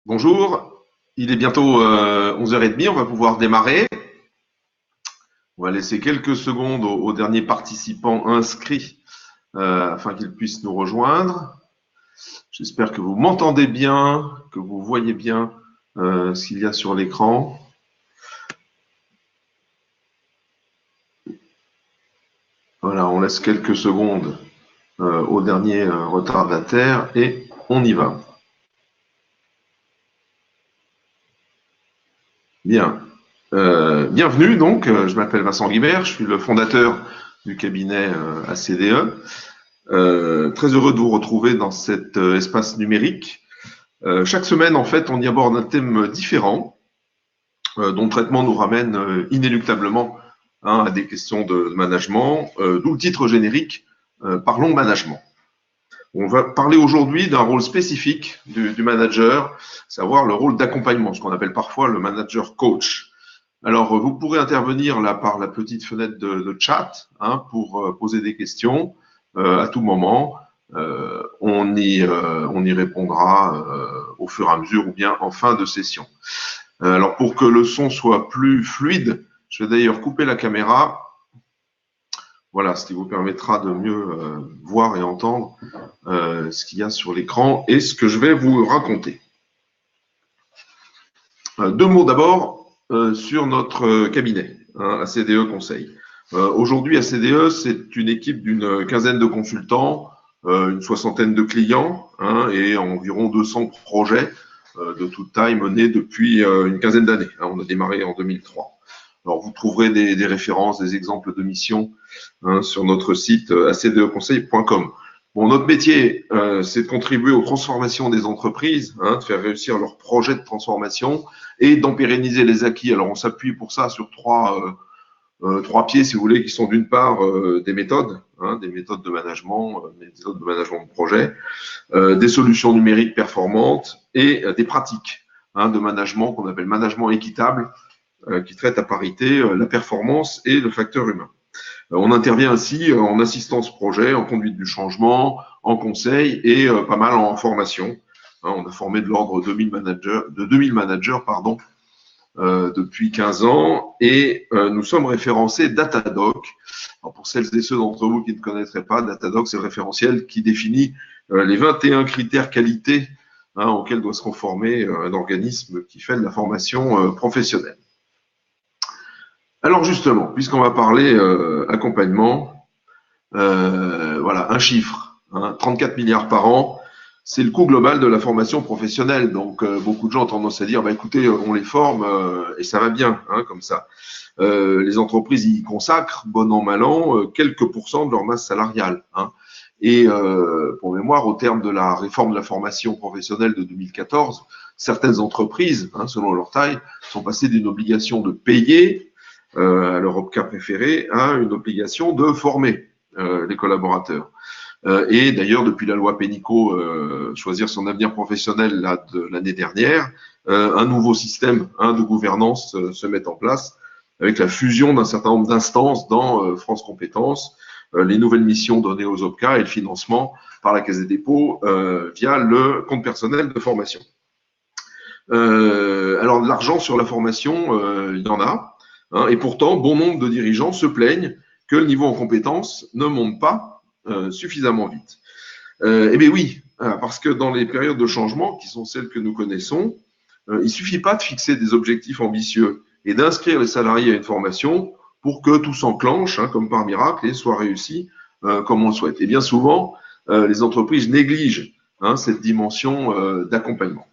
Bonjour, il est bientôt 11h30, on va pouvoir démarrer. On va laisser quelques secondes aux derniers participants inscrits afin qu'ils puissent nous rejoindre. J'espère que vous m'entendez bien, que vous voyez bien ce qu'il y a sur l'écran. Voilà, on laisse quelques secondes aux derniers retardataires et on y va. Bien. Bienvenue donc, je m'appelle Vincent Guibert, je suis le fondateur du cabinet ACDE. Très heureux de vous retrouver dans cet espace numérique. Chaque semaine, en fait, on y aborde un thème différent, dont le traitement nous ramène inéluctablement à des questions de management, d'où le titre générique Parlons management. On va parler aujourd'hui d'un rôle spécifique du manager, savoir le rôle d'accompagnement, ce qu'on appelle parfois le manager coach. Alors, vous pourrez intervenir là par la petite fenêtre de chat pour poser des questions à tout moment. On y répondra au fur et à mesure ou bien en fin de session. Alors, pour que le son soit plus fluide, je vais d'ailleurs couper la caméra. Voilà, ce qui vous permettra de mieux voir et entendre ce qu'il y a sur l'écran et ce que je vais vous raconter. Deux mots d'abord sur notre cabinet, ACDE Conseil. Aujourd'hui, ACDE, c'est une équipe d'une quinzaine de consultants, une soixantaine de clients et environ 200 projets de toute taille menés depuis une quinzaine d'années. On a démarré en 2003. Alors, vous trouverez des références, des exemples de missions sur notre site acdeconseil.com. Bon, notre métier, c'est de contribuer aux transformations des entreprises, de faire réussir leurs projets de transformation et d'en pérenniser les acquis. Alors, on s'appuie pour ça sur trois pieds, si vous voulez, qui sont d'une part des méthodes de management, des méthodes de management de projet, des solutions numériques performantes et des pratiques de management qu'on appelle management équitable, qui traite à parité la performance et le facteur humain. On intervient ainsi en assistance projet, en conduite du changement, en conseil et pas mal en formation. On a formé de l'ordre de 2000 managers depuis 15 ans et nous sommes référencés Datadoc. Alors pour celles et ceux d'entre vous qui ne connaîtraient pas, Datadoc, c'est le référentiel qui définit les 21 critères qualité auxquels doit se conformer un organisme qui fait de la formation professionnelle. Alors justement, puisqu'on va parler accompagnement, voilà, un chiffre, 34 milliards par an, c'est le coût global de la formation professionnelle. Donc, beaucoup de gens ont tendance à dire, écoutez, on les forme et ça va bien, comme ça. Les entreprises y consacrent, bon an, mal an, quelques pourcents de leur masse salariale. Et pour mémoire, au terme de la réforme de la formation professionnelle de 2014, certaines entreprises, selon leur taille, sont passées d'une obligation de payer à leur cas préféré, à une obligation de former les collaborateurs. Et d'ailleurs, depuis la loi Pénicaud, choisir son avenir professionnel de l'année dernière, un nouveau système de gouvernance se met en place avec la fusion d'un certain nombre d'instances dans France Compétences, les nouvelles missions données aux OPCA et le financement par la Caisse des dépôts via le compte personnel de formation. Alors, de l'argent sur la formation, il y en a. Et pourtant, bon nombre de dirigeants se plaignent que le niveau en compétences ne monte pas suffisamment vite. Eh bien oui, parce que dans les périodes de changement, qui sont celles que nous connaissons, il ne suffit pas de fixer des objectifs ambitieux et d'inscrire les salariés à une formation pour que tout s'enclenche, comme par miracle, et soit réussi comme on le souhaite. Et bien souvent, les entreprises négligent cette dimension d'accompagnement.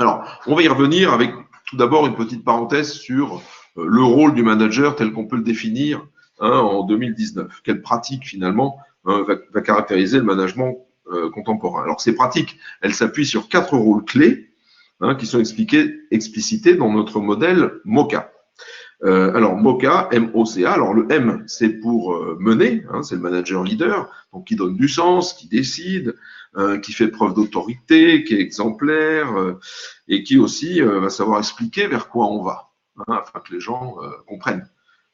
Alors, on va y revenir avec tout d'abord une petite parenthèse sur le rôle du manager tel qu'on peut le définir en 2019. Quelle pratique finalement va caractériser le management contemporain? Alors ces pratiques, elles s'appuient sur 4 rôles clés qui sont explicités dans notre modèle MOCA. Alors MOCA, M-O-C-A, alors le M c'est pour mener, c'est le manager leader, donc qui donne du sens, qui décide, qui fait preuve d'autorité, qui est exemplaire et qui aussi va savoir expliquer vers quoi on va. Afin que les gens comprennent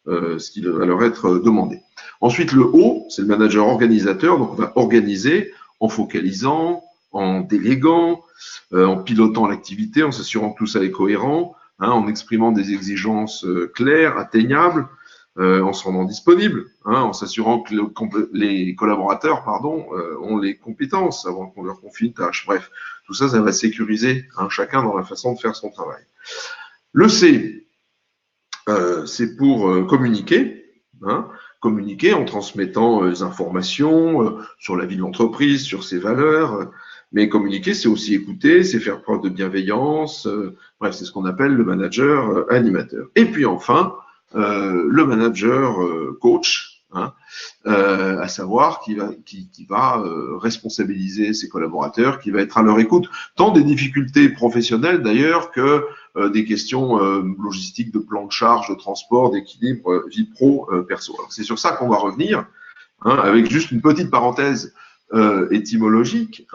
ce qui va leur être demandé. Ensuite, le O, c'est le manager organisateur, donc on va organiser en focalisant, en déléguant, en pilotant l'activité, en s'assurant que tout ça est cohérent, en exprimant des exigences claires, atteignables, en se rendant disponible, en s'assurant que les collaborateurs ont les compétences avant qu'on leur confie une tâche. Bref, tout ça, ça va sécuriser chacun dans la façon de faire son travail. Le C, c'est pour communiquer, communiquer en transmettant les informations sur la vie de l'entreprise, sur ses valeurs. Mais communiquer, c'est aussi écouter, c'est faire preuve de bienveillance. Bref, c'est ce qu'on appelle le manager animateur. Et puis enfin, le manager coach, à savoir qui va responsabiliser ses collaborateurs, qui va être à leur écoute, tant des difficultés professionnelles d'ailleurs que des questions logistiques, de plan de charge, de transport, d'équilibre vie pro-perso. C'est sur ça qu'on va revenir, avec juste une petite parenthèse étymologique.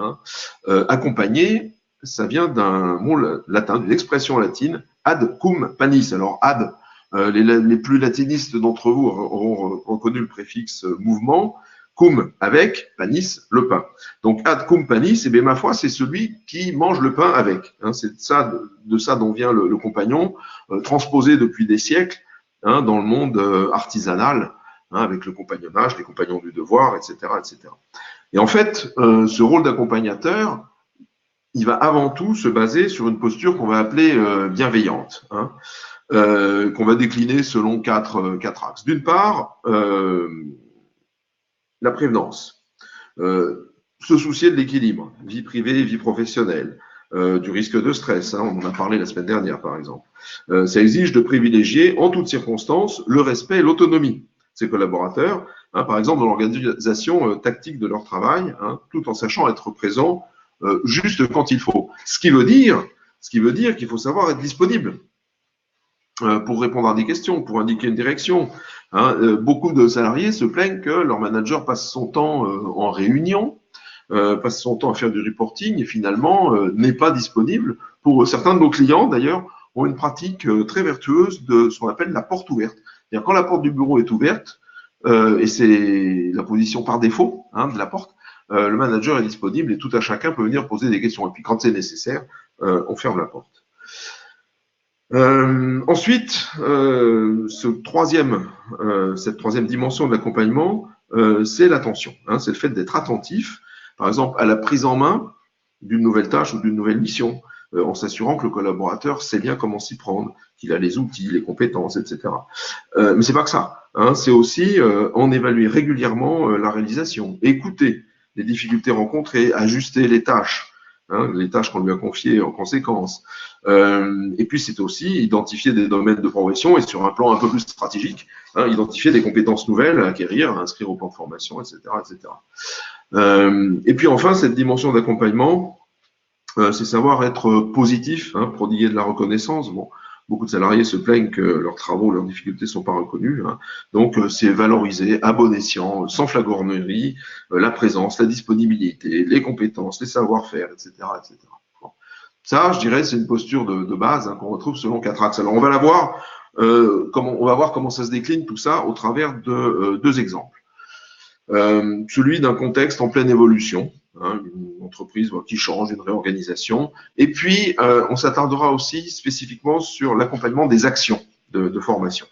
Accompagner, ça vient d'un mot latin, d'une expression latine, ad cum panis. Alors ad, les plus latinistes d'entre vous auront reconnu le préfixe mouvement, cum avec, panis, le pain. Donc ad cum panis, ma foi, c'est celui qui mange le pain avec. C'est de ça dont vient le compagnon, transposé depuis des siècles dans le monde artisanal, avec le compagnonnage, les compagnons du devoir, etc., etc. Et en fait, ce rôle d'accompagnateur, il va avant tout se baser sur une posture qu'on va appeler bienveillante, qu'on va décliner selon quatre axes. D'une part, la prévenance, se soucier de l'équilibre, vie privée et vie professionnelle, du risque de stress, on en a parlé la semaine dernière par exemple. Ça exige de privilégier en toutes circonstances le respect et l'autonomie de ses collaborateurs, par exemple dans l'organisation tactique de leur travail, tout en sachant être présent juste quand il faut. Ce qui veut dire qu'il faut savoir être disponible pour répondre à des questions, pour indiquer une direction. Beaucoup de salariés se plaignent que leur manager passe son temps en réunion, passe son temps à faire du reporting et finalement n'est pas disponible. Pour certains de nos clients, d'ailleurs, ont une pratique très vertueuse de ce qu'on appelle la porte ouverte. C'est-à-dire quand la porte du bureau est ouverte, et c'est la position par défaut de la porte, le manager est disponible et tout à chacun peut venir poser des questions. Et puis quand c'est nécessaire, on ferme la porte. Ensuite, cette troisième dimension de l'accompagnement, c'est l'attention. C'est le fait d'être attentif, par exemple, à la prise en main d'une nouvelle tâche ou d'une nouvelle mission, en s'assurant que le collaborateur sait bien comment s'y prendre, qu'il a les outils, les compétences, etc. Mais c'est pas que ça. C'est aussi en évaluer régulièrement la réalisation, écouter les difficultés rencontrées, ajuster les tâches qu'on lui a confiées en conséquence. Et puis, c'est aussi identifier des domaines de progression et sur un plan un peu plus stratégique, identifier des compétences nouvelles à acquérir, à inscrire au plan de formation, etc. etc. Et puis, enfin, cette dimension d'accompagnement, c'est savoir être positif, prodiguer de la reconnaissance. Bon, beaucoup de salariés se plaignent que leurs travaux, leurs difficultés ne sont pas reconnues. Donc, c'est valoriser à bon escient, sans flagornerie, la présence, la disponibilité, les compétences, les savoir-faire, etc. etc. Bon. Ça, je dirais, c'est une posture de base qu'on retrouve selon 4 axes. Alors, on va voir comment ça se décline tout ça au travers de 2 exemples. Celui d'un contexte en pleine évolution, une entreprise qui change, une réorganisation. Et puis, on s'attardera aussi spécifiquement sur l'accompagnement des actions de formation.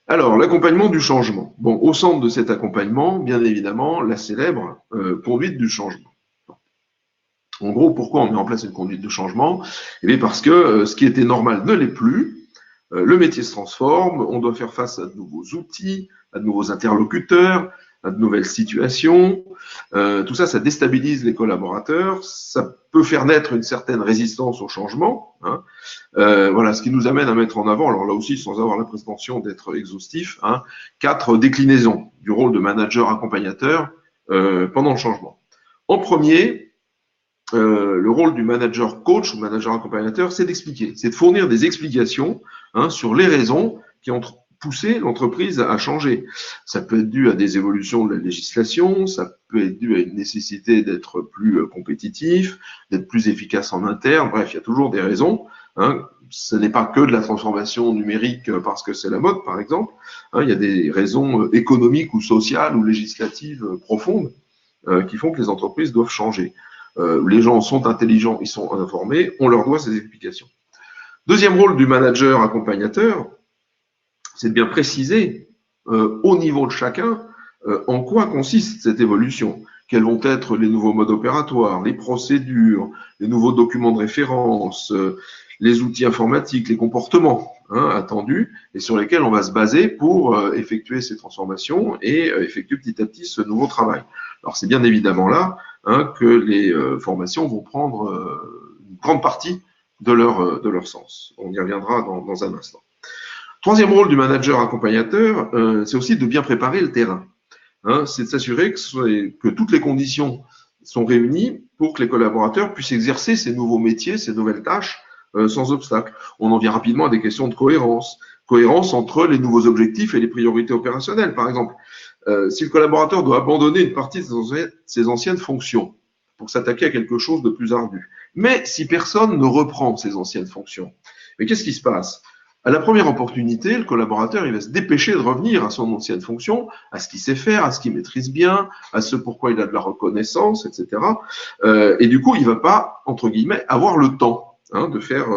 Alors, l'accompagnement du changement. Bon, au centre de cet accompagnement, bien évidemment, la célèbre conduite du changement. En gros, pourquoi on met en place une conduite de changement? Eh bien, parce que ce qui était normal ne l'est plus. Le métier se transforme, on doit faire face à de nouveaux outils, à de nouveaux interlocuteurs, à de nouvelles situations. Tout ça, ça déstabilise les collaborateurs. Ça peut faire naître une certaine résistance au changement. Voilà, ce qui nous amène à mettre en avant, alors là aussi, sans avoir la prétention d'être exhaustif, 4 déclinaisons du rôle de manager accompagnateur pendant le changement. En premier, le rôle du manager coach ou manager accompagnateur, c'est d'expliquer, c'est de fournir des explications sur les raisons qui ont poussé l'entreprise à changer. Ça peut être dû à des évolutions de la législation, ça peut être dû à une nécessité d'être plus compétitif, d'être plus efficace en interne, bref, il y a toujours des raisons. Ce n'est pas que de la transformation numérique parce que c'est la mode, par exemple. Il y a des raisons économiques ou sociales ou législatives profondes qui font que les entreprises doivent changer. Les gens sont intelligents, ils sont informés, on leur doit ces explications. Deuxième rôle du manager accompagnateur, c'est de bien préciser au niveau de chacun en quoi consiste cette évolution. Quels vont être les nouveaux modes opératoires, les procédures, les nouveaux documents de référence, les outils informatiques, les comportements attendus et sur lesquels on va se baser pour effectuer ces transformations et effectuer petit à petit ce nouveau travail. Alors c'est bien évidemment là que les formations vont prendre une grande partie de leur sens. On y reviendra dans un instant. Troisième rôle du manager accompagnateur, c'est aussi de bien préparer le terrain. C'est de s'assurer que toutes les conditions sont réunies pour que les collaborateurs puissent exercer ces nouveaux métiers, ces nouvelles tâches sans obstacle. On en vient rapidement à des questions de cohérence. Cohérence entre les nouveaux objectifs et les priorités opérationnelles. Par exemple, si le collaborateur doit abandonner une partie de ses anciennes fonctions pour s'attaquer à quelque chose de plus ardu, mais si personne ne reprend ses anciennes fonctions, mais qu'est-ce qui se passe? À la première opportunité, le collaborateur il va se dépêcher de revenir à son ancienne fonction, à ce qu'il sait faire, à ce qu'il maîtrise bien, à ce pourquoi il a de la reconnaissance, etc. Et du coup, il ne va pas, entre guillemets, avoir le temps de faire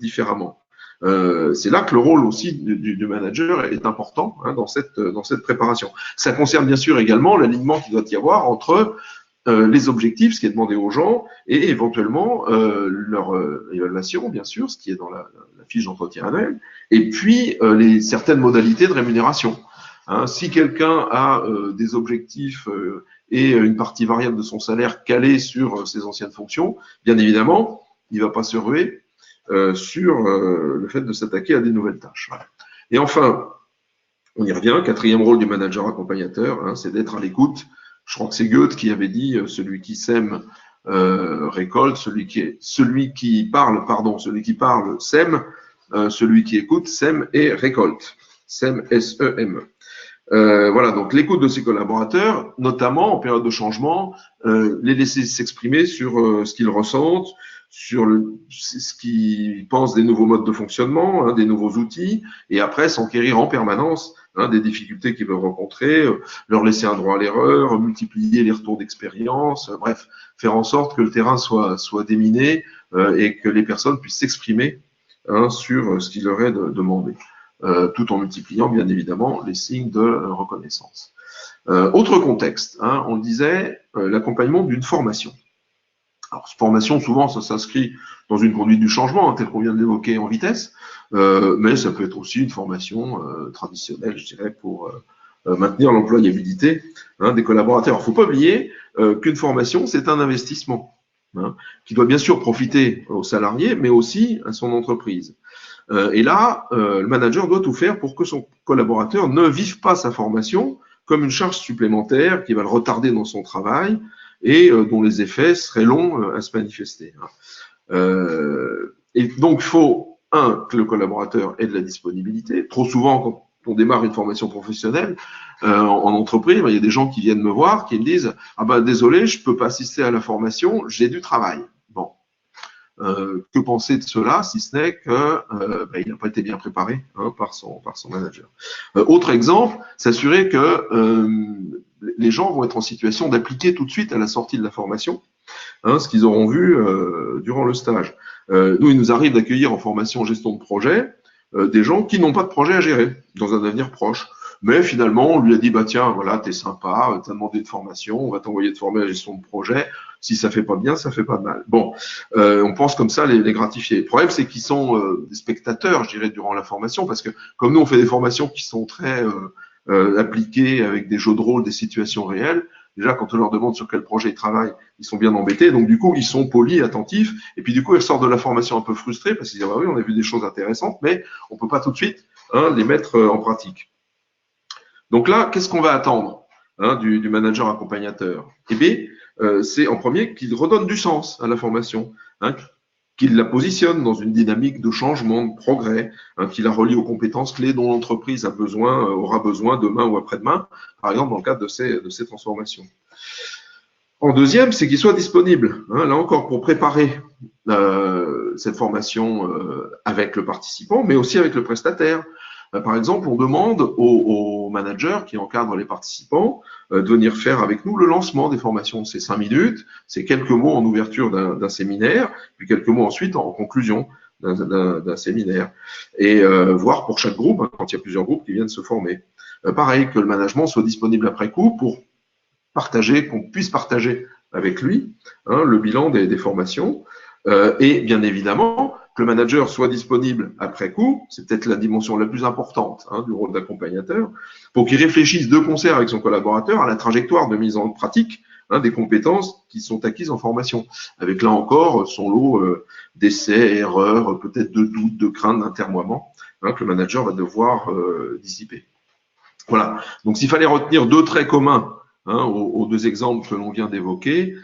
différemment. C'est là que le rôle aussi du manager est important dans cette préparation. Ça concerne bien sûr également l'alignement qu'il doit y avoir entre les objectifs, ce qui est demandé aux gens, et éventuellement leur évaluation, bien sûr, ce qui est dans la fiche d'entretien annuel, et puis certaines modalités de rémunération. Si quelqu'un a des objectifs et une partie variable de son salaire calée sur ses anciennes fonctions, bien évidemment, il ne va pas se ruer sur le fait de s'attaquer à des nouvelles tâches. Et enfin, on y revient, quatrième rôle du manager accompagnateur, c'est d'être à l'écoute. Je crois que c'est Goethe qui avait dit celui qui sème récolte, celui qui parle sème, celui qui écoute sème et récolte. Sème, S-E-M. Voilà, donc l'écoute de ses collaborateurs, notamment en période de changement, les laisser s'exprimer sur ce qu'ils ressentent, sur ce qu'ils pensent des nouveaux modes de fonctionnement, des nouveaux outils, et après s'enquérir en permanence des difficultés qu'ils peuvent rencontrer, leur laisser un droit à l'erreur, multiplier les retours d'expérience, bref, faire en sorte que le terrain soit déminé et que les personnes puissent s'exprimer sur ce qui leur est demandé, tout en multipliant bien évidemment les signes de reconnaissance. Autre contexte, on le disait, l'accompagnement d'une formation. Alors, formation, souvent, ça s'inscrit dans une conduite du changement, tel qu'on vient de l'évoquer en vitesse, mais ça peut être aussi une formation traditionnelle, je dirais, pour maintenir l'employabilité des collaborateurs. Il ne faut pas oublier qu'une formation, c'est un investissement qui doit bien sûr profiter aux salariés, mais aussi à son entreprise. Et là, le manager doit tout faire pour que son collaborateur ne vive pas sa formation comme une charge supplémentaire qui va le retarder dans son travail, et dont les effets seraient longs à se manifester. Et donc, il faut, que le collaborateur ait de la disponibilité. Trop souvent, quand on démarre une formation professionnelle en entreprise, il y a des gens qui viennent me voir, qui me disent « Ah ben, désolé, je ne peux pas assister à la formation, j'ai du travail. » Bon. Que penser de cela, si ce n'est qu'il n'a pas été bien préparé par son manager. Autre exemple, s'assurer que les gens vont être en situation d'appliquer tout de suite à la sortie de la formation ce qu'ils auront vu durant le stage. Nous, il nous arrive d'accueillir en formation gestion de projet des gens qui n'ont pas de projet à gérer dans un avenir proche. Mais finalement, on lui a dit, bah tiens, voilà, t'es sympa, t'as demandé de formation, on va t'envoyer te former à la gestion de projet. Si ça fait pas bien, ça fait pas mal. Bon, on pense comme ça les gratifier. Le problème, c'est qu'ils sont des spectateurs, je dirais, durant la formation, parce que comme nous, on fait des formations qui sont très appliquées avec des jeux de rôle, des situations réelles. Déjà, quand on leur demande sur quel projet ils travaillent, ils sont bien embêtés. Donc, du coup, ils sont polis, attentifs. Et puis, du coup, ils sortent de la formation un peu frustrés parce qu'ils disent, ah, bah oui, on a vu des choses intéressantes, mais on peut pas tout de suite les mettre en pratique. Donc là, qu'est-ce qu'on va attendre du manager accompagnateur? Eh bien, c'est en premier qu'il redonne du sens à la formation, qu'il la positionne dans une dynamique de changement, de progrès, qu'il la relie aux compétences clés dont l'entreprise aura besoin demain ou après-demain, par exemple dans le cadre de ces transformations. En deuxième, c'est qu'il soit disponible, là encore, pour préparer cette formation avec le participant, mais aussi avec le prestataire. Par exemple, on demande aux managers qui encadrent les participants de venir faire avec nous le lancement des formations. C'est 5 minutes, c'est quelques mots en ouverture d'un séminaire, puis quelques mots ensuite en conclusion d'un séminaire. Et voir pour chaque groupe, hein, quand il y a plusieurs groupes qui viennent se former. Pareil, que le management soit disponible après coup pour partager, qu'on puisse partager avec lui hein, le bilan des formations. Et bien évidemment, que le manager soit disponible après coup, c'est peut-être la dimension la plus importante hein, du rôle d'accompagnateur, pour qu'il réfléchisse de concert avec son collaborateur à la trajectoire de mise en pratique hein, des compétences qui sont acquises en formation, avec là encore son lot d'essais, erreurs, peut-être de doutes, de craintes, d'intermoiements hein, que le manager va devoir dissiper. Voilà. Donc s'il fallait retenir deux traits communs hein, aux deux exemples que l'on vient d'évoquer,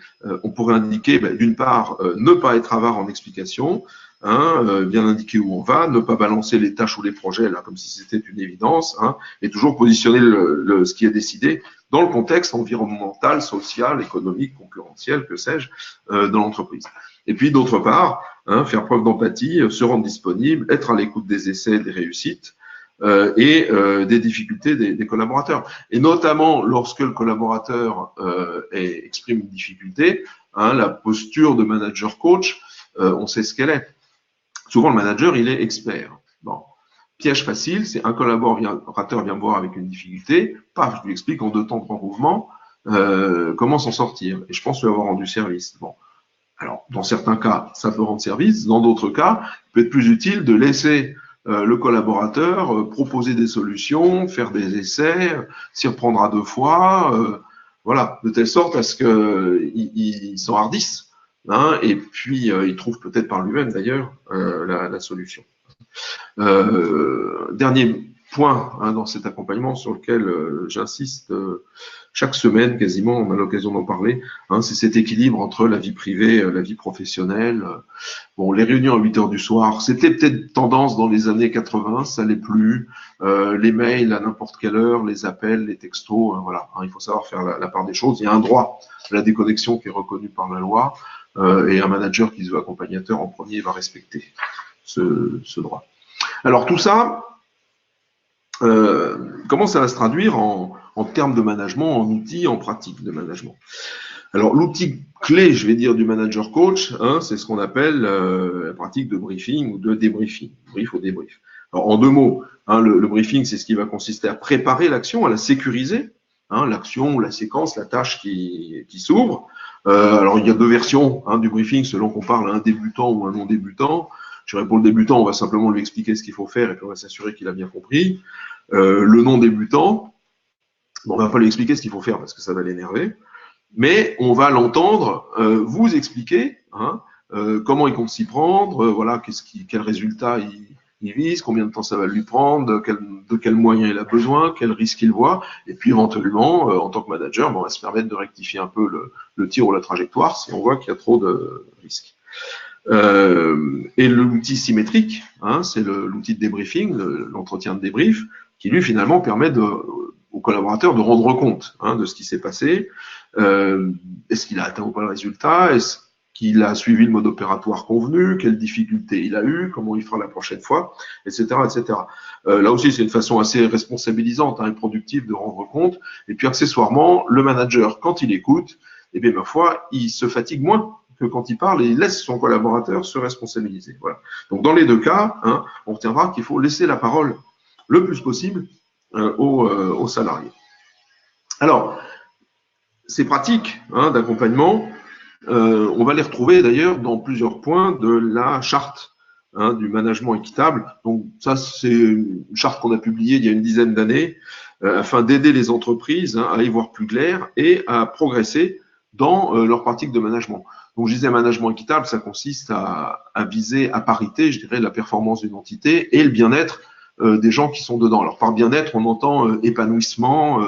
on pourrait indiquer d'une part ne pas être avare en explication, hein, bien indiquer où on va, ne pas balancer les tâches ou les projets là comme si c'était une évidence, hein, et toujours positionner ce qui est décidé dans le contexte environnemental, social, économique, concurrentiel, que sais-je, de l'entreprise. Et puis d'autre part, hein, faire preuve d'empathie, se rendre disponible, être à l'écoute des essais, des réussites, et des difficultés des collaborateurs. Et notamment lorsque le collaborateur exprime une difficulté, hein, la posture de manager-coach, on sait ce qu'elle est. Souvent, le manager, il est expert. Bon. Piège facile, c'est un collaborateur vient me voir avec une difficulté, paf, je lui explique en 2 temps de mouvement comment s'en sortir. Et je pense lui avoir rendu service. Bon. Alors, dans certains cas, ça peut rendre service. Dans d'autres cas, il peut être plus utile de laisser le collaborateur proposer des solutions, faire des essais, s'y reprendra 2 fois, voilà, de telle sorte à ce qu'il s'enhardisse, hein, et puis il trouve peut-être par lui-même d'ailleurs la solution. Dernier point hein, dans cet accompagnement sur lequel j'insiste chaque semaine quasiment, on a l'occasion d'en parler, hein, c'est cet équilibre entre la vie privée, la vie professionnelle. Bon, les réunions à 8 heures du soir, c'était peut-être tendance dans les années 80, ça l'est plus. Les mails à n'importe quelle heure, les appels, les textos, voilà. Hein, il faut savoir faire la part des choses. Il y a un droit à la déconnexion qui est reconnu par la loi et un manager qui se veut accompagnateur en premier va respecter ce droit. Alors tout ça, comment ça va se traduire en termes de management, en outils, en pratique de management? Alors l'outil clé, je vais dire, du manager coach, hein, c'est ce qu'on appelle la pratique de briefing ou de débriefing, brief ou débrief. Alors en 2 mots, hein, le briefing, c'est ce qui va consister à préparer l'action, à la sécuriser, hein, l'action, la séquence, la tâche qui s'ouvre. Alors il y a 2 versions hein, du briefing selon qu'on parle à un débutant ou un non débutant. Je dirais pour le débutant, on va simplement lui expliquer ce qu'il faut faire et puis on va s'assurer qu'il a bien compris. Le non débutant, bon, on va pas lui expliquer ce qu'il faut faire parce que ça va l'énerver, mais on va l'entendre vous expliquer hein, comment il compte s'y prendre, voilà, quel résultat il vise, combien de temps ça va lui prendre, de quels moyens il a besoin, quels risques il voit, et puis éventuellement, en tant que manager, on va se permettre de rectifier un peu le tir ou la trajectoire si on voit qu'il y a trop de risques. Et l'outil symétrique, hein, c'est l'outil de débriefing, l'entretien de débrief, qui lui finalement permet aux collaborateurs de rendre compte hein, de ce qui s'est passé. Est-ce qu'il a atteint ou pas le résultat? Est-ce qu'il a suivi le mode opératoire convenu? Quelles difficultés il a eu? Comment il fera la prochaine fois? Etc. etc. Là aussi, c'est une façon assez responsabilisante hein, et productive de rendre compte. Et puis accessoirement, le manager, quand il écoute, eh bien, ma foi, il se fatigue moins que quand il parle et il laisse son collaborateur se responsabiliser. Voilà. Donc, dans les 2 cas, hein, on retiendra qu'il faut laisser la parole le plus possible aux salariés. Alors, ces pratiques hein, d'accompagnement, on va les retrouver d'ailleurs dans plusieurs points de la charte hein, du management équitable. Donc, ça, c'est une charte qu'on a publiée il y a une dizaine d'années afin d'aider les entreprises hein, à y voir plus clair et à progresser dans leur pratique de management. Donc, je disais management équitable, ça consiste à viser à parité, je dirais, la performance d'une entité et le bien-être des gens qui sont dedans. Alors, par bien-être, on entend épanouissement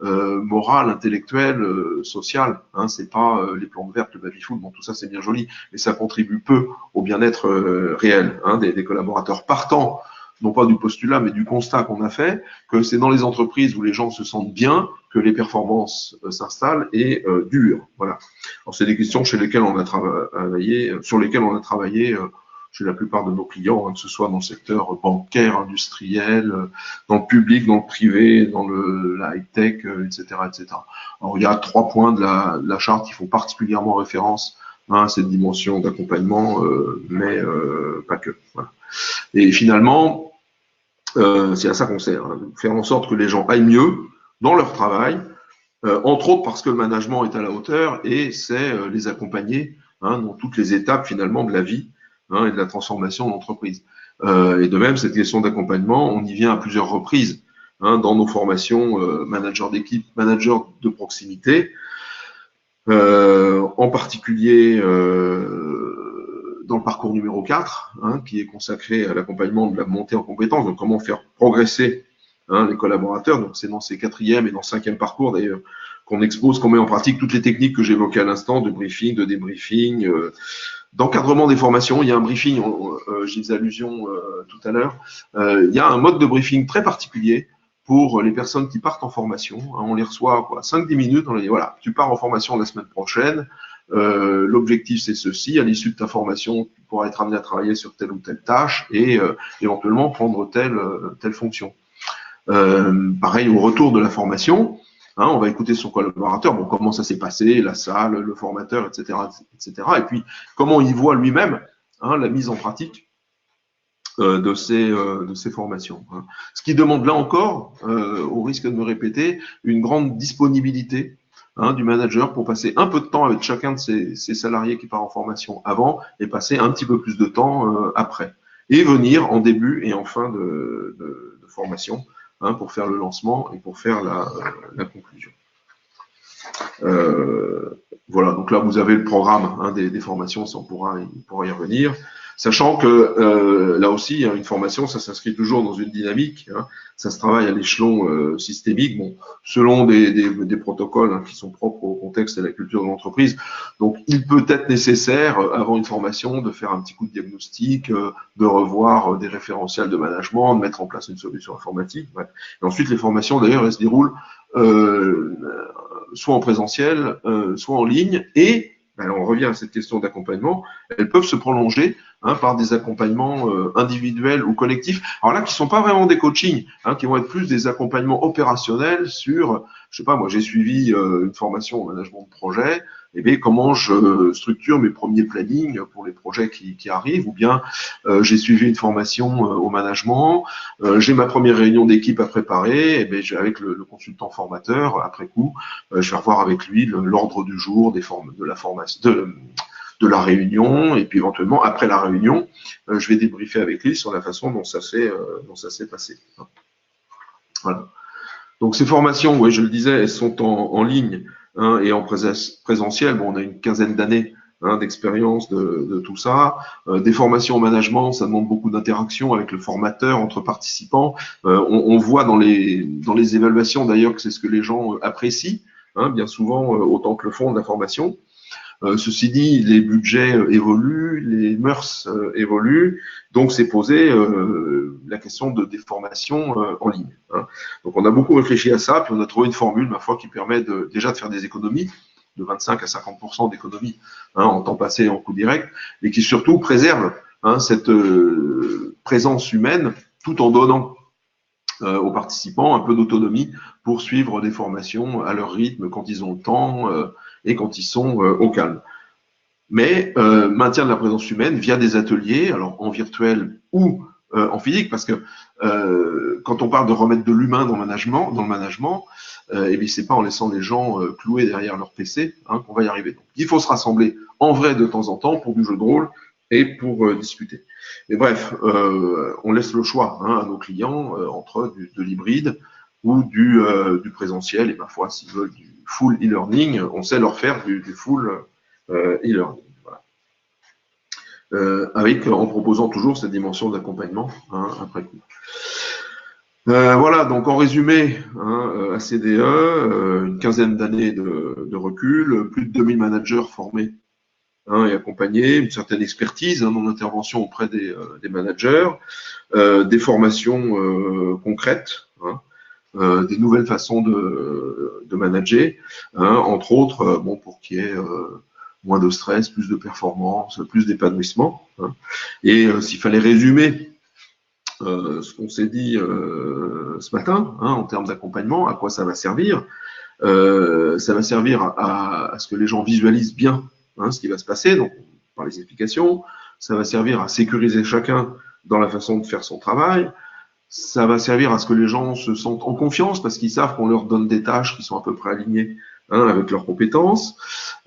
moral, intellectuel, social. Hein, c'est pas les plantes vertes, le baby-food, bon, tout ça, c'est bien joli, mais ça contribue peu au bien-être réel hein, des collaborateurs. Partant, non pas du postulat, mais du constat qu'on a fait, que c'est dans les entreprises où les gens se sentent bien que les performances s'installent et durent. Voilà. Alors, c'est des questions sur lesquelles on a travaillé, chez la plupart de nos clients, que ce soit dans le secteur bancaire, industriel, dans le public, dans le privé, dans la high-tech, etc., etc. Alors, il y a 3 points de la charte qui font particulièrement référence à cette dimension d'accompagnement, mais pas que. Voilà. Et finalement, c'est à ça qu'on sert, faire en sorte que les gens aillent mieux dans leur travail, entre autres parce que le management est à la hauteur et c'est les accompagner dans toutes les étapes finalement de la vie et de la transformation de l'entreprise. Et de même, cette question d'accompagnement, on y vient à plusieurs reprises dans nos formations manager d'équipe, manager de proximité, en particulier dans le parcours numéro 4, qui est consacré à l'accompagnement de la montée en compétences, donc comment faire progresser les collaborateurs. Donc c'est dans ces 4e et dans 5e parcours d'ailleurs qu'on expose, qu'on met en pratique toutes les techniques que j'évoquais à l'instant, de briefing, de débriefing, d'encadrement des formations. Il y a un briefing, j'y faisais allusion tout à l'heure, il y a un mode de briefing très particulier pour les personnes qui partent en formation. On les reçoit 5-10 minutes, on leur dit voilà, tu pars en formation la semaine prochaine, l'objectif c'est ceci, à l'issue de ta formation, tu pourras être amené à travailler sur telle ou telle tâche et éventuellement prendre telle fonction. Pareil au retour de la formation, on va écouter son collaborateur, bon, comment ça s'est passé, la salle, le formateur, etc., etc. Et puis comment il voit lui-même la mise en pratique de ces formations. Ce qui demande là encore, au risque de me répéter, une grande disponibilité du manager pour passer un peu de temps avec chacun de ses salariés qui part en formation avant et passer un petit peu plus de temps après. Et venir en début et en fin de formation pour faire le lancement et pour faire la conclusion. Voilà, donc là vous avez le programme des formations, ça on pourra y revenir. Sachant que là aussi, une formation, ça s'inscrit toujours dans une dynamique, ça se travaille à l'échelon systémique, bon, selon des protocoles qui sont propres au contexte et à la culture de l'entreprise. Donc, il peut être nécessaire, avant une formation, de faire un petit coup de diagnostic, de revoir des référentiels de management, de mettre en place une solution informatique. Ouais. Et ensuite, les formations, d'ailleurs, elles se déroulent soit en présentiel, soit en ligne, et on revient à cette question d'accompagnement, elles peuvent se prolonger par des accompagnements individuels ou collectifs. Alors là, qui ne sont pas vraiment des coachings, qui vont être plus des accompagnements opérationnels sur, je sais pas, moi j'ai suivi une formation au management de projet, et bien comment je structure mes premiers plannings pour les projets qui arrivent, ou bien j'ai suivi une formation au management, j'ai ma première réunion d'équipe à préparer, et bien avec le consultant formateur, après coup, je vais revoir avec lui l'ordre du jour de la formation, de la réunion, et puis éventuellement après la réunion, je vais débriefer avec lui sur la façon dont ça s'est passé. Voilà. Donc ces formations, oui, je le disais, elles sont en ligne et en présentiel. Bon, on a une quinzaine d'années d'expérience de tout ça. Des formations en management, ça demande beaucoup d'interaction avec le formateur, entre participants. On voit dans les évaluations d'ailleurs que c'est ce que les gens apprécient, bien souvent autant que le fond de la formation. Ceci dit, les budgets évoluent, les mœurs évoluent, donc c'est posé la question des formations en ligne. Donc on a beaucoup réfléchi à ça, puis on a trouvé une formule, ma foi, qui permet déjà de faire des économies, de 25 à 50% d'économies en temps passé et en coût direct, et qui surtout préserve cette présence humaine tout en donnant aux participants un peu d'autonomie pour suivre des formations à leur rythme quand ils ont le temps et quand ils sont au calme. Mais maintien de la présence humaine via des ateliers, alors en virtuel ou en physique, parce que quand on parle de remettre de l'humain dans le management, et bien c'est pas en laissant les gens cloués derrière leur PC qu'on va y arriver. Donc, il faut se rassembler en vrai de temps en temps pour du jeu de rôle et pour discuter. Mais bref, on laisse le choix à nos clients entre de l'hybride ou du présentiel, et parfois s'ils veulent du full e-learning, on sait leur faire du full e-learning. Voilà. En proposant toujours cette dimension d'accompagnement après coup. Voilà, donc en résumé, ACDE, une quinzaine d'années de recul, plus de 2000 managers formés et accompagnés, une certaine expertise dans l'intervention auprès des managers, des formations concrètes, des nouvelles façons de manager, entre autres, pour qu'il y ait moins de stress, plus de performance, plus d'épanouissement. Hein. Et s'il fallait résumer ce qu'on s'est dit ce matin, hein, en termes d'accompagnement, à quoi ça va servir, ça va servir à ce que les gens visualisent bien, hein, ce qui va se passer, donc par les explications. Ça va servir à sécuriser chacun dans la façon de faire son travail. Ça va servir à ce que les gens se sentent en confiance parce qu'ils savent qu'on leur donne des tâches qui sont à peu près alignées, hein, avec leurs compétences.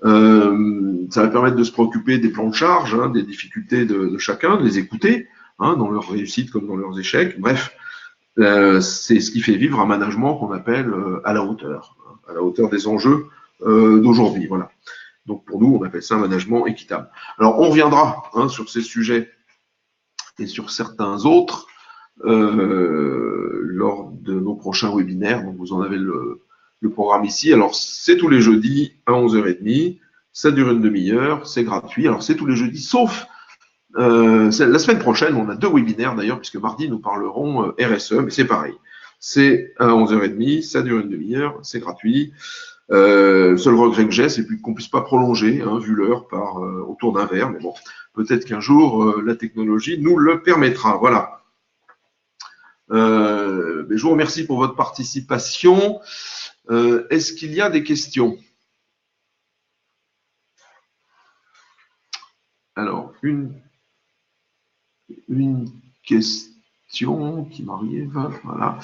Ça va permettre de se préoccuper des plans de charge, hein, des difficultés de chacun, de les écouter, hein, dans leurs réussites comme dans leurs échecs. Bref, c'est ce qui fait vivre un management qu'on appelle à la hauteur des enjeux d'aujourd'hui. Voilà. Donc pour nous, on appelle ça un management équitable. Alors on reviendra, hein, sur ces sujets et sur certains autres lors de nos prochains webinaires. Donc vous en avez le programme ici. Alors c'est tous les jeudis à 11h30, ça dure une demi-heure, c'est gratuit. Alors c'est tous les jeudis, sauf la semaine prochaine, on a 2 webinaires d'ailleurs, puisque mardi nous parlerons RSE, mais c'est pareil. C'est à 11h30, ça dure une demi-heure, c'est gratuit. Seul regret que j'ai, c'est qu'on ne puisse pas prolonger, hein, vu l'heure, par autour d'un verre, mais bon, peut-être qu'un jour la technologie nous le permettra. Voilà. Mais je vous remercie pour votre participation. Est-ce qu'il y a des questions? Alors, une question qui m'arrive. Voilà.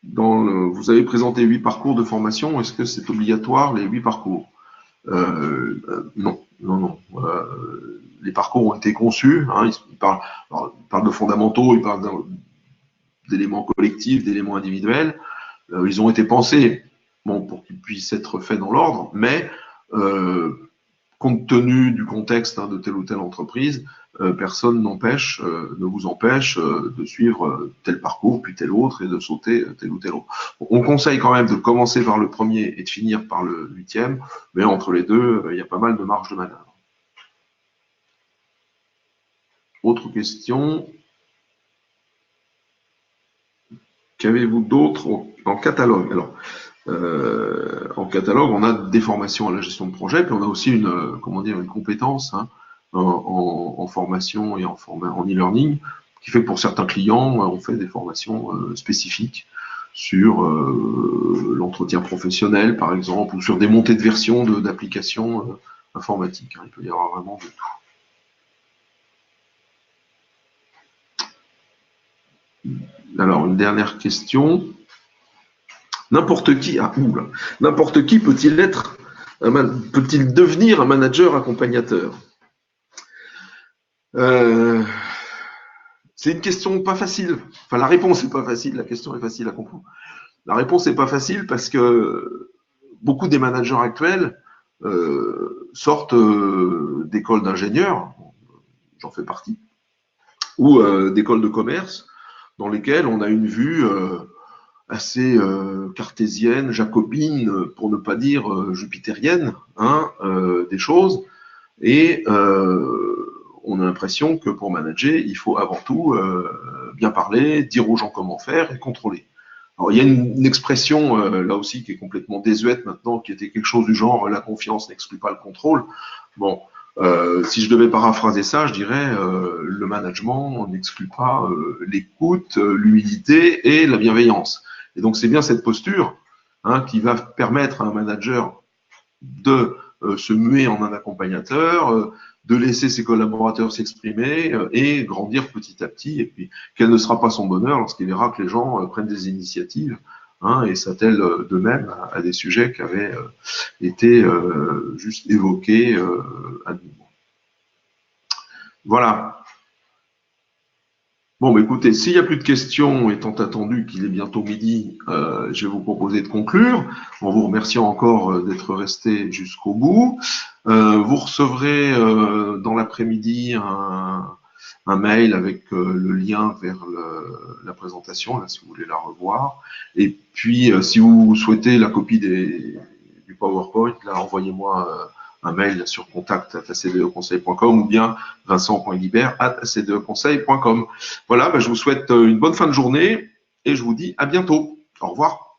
Vous avez présenté 8 parcours de formation. Est-ce que c'est obligatoire, les 8 parcours? Non. Les parcours ont été conçus. Hein, ils parlent de fondamentaux, ils parlent d'éléments collectifs, d'éléments individuels. Ils ont été pensés, bon, pour qu'ils puissent être faits dans l'ordre, mais compte tenu du contexte, hein, de telle ou telle entreprise, personne ne vous empêche de suivre tel parcours, puis tel autre, et de sauter tel ou tel autre. On conseille quand même de commencer par le premier et de finir par le 8e, mais entre les deux, il y a pas mal de marge de manœuvre. Autre question? Qu'avez-vous d'autre en catalogue? Alors, en catalogue, on a des formations à la gestion de projet, puis on a aussi une compétence, hein, en formation et en e-learning, qui fait que pour certains clients, on fait des formations spécifiques sur l'entretien professionnel, par exemple, ou sur des montées de versions d'applications informatiques. Hein. Il peut y avoir vraiment de tout. Alors, une dernière question. N'importe qui peut-il devenir un manager accompagnateur? C'est une question pas facile. Enfin, la réponse n'est pas facile, la question est facile à comprendre. La réponse n'est pas facile parce que beaucoup des managers actuels sortent d'écoles d'ingénieurs, j'en fais partie, ou d'écoles de commerce, dans lesquelles on a une vue assez cartésienne, jacobine, pour ne pas dire jupitérienne, hein, des choses. Et on a l'impression que pour manager, il faut avant tout bien parler, dire aux gens comment faire et contrôler. Alors, il y a une expression là aussi qui est complètement désuète maintenant, qui était quelque chose du genre « la confiance n'exclut pas le contrôle ». Bon, si je devais paraphraser ça, je dirais le management n'exclut pas l'écoute, l'humilité et la bienveillance. Et donc, c'est bien cette posture, hein, qui va permettre à un manager de se muer en un accompagnateur, de laisser ses collaborateurs s'exprimer et grandir petit à petit. Et puis, quel ne sera pas son bonheur lorsqu'il verra que les gens prennent des initiatives, hein, et s'attellent d'eux-mêmes à des sujets qui avaient été juste évoqués à nous. Voilà. Bon, bah, écoutez, s'il n'y a plus de questions, étant attendu qu'il est bientôt midi, je vais vous proposer de conclure, en vous remerciant encore d'être resté jusqu'au bout. Vous recevrez dans l'après-midi un mail avec le lien vers la présentation, là, si vous voulez la revoir. Et puis, si vous souhaitez la copie du PowerPoint, là, envoyez-moi un mail sur contact@acdeconseil.com ou bien vincent.guibert@acdeconseil.com. Voilà, je vous souhaite une bonne fin de journée et je vous dis à bientôt. Au revoir.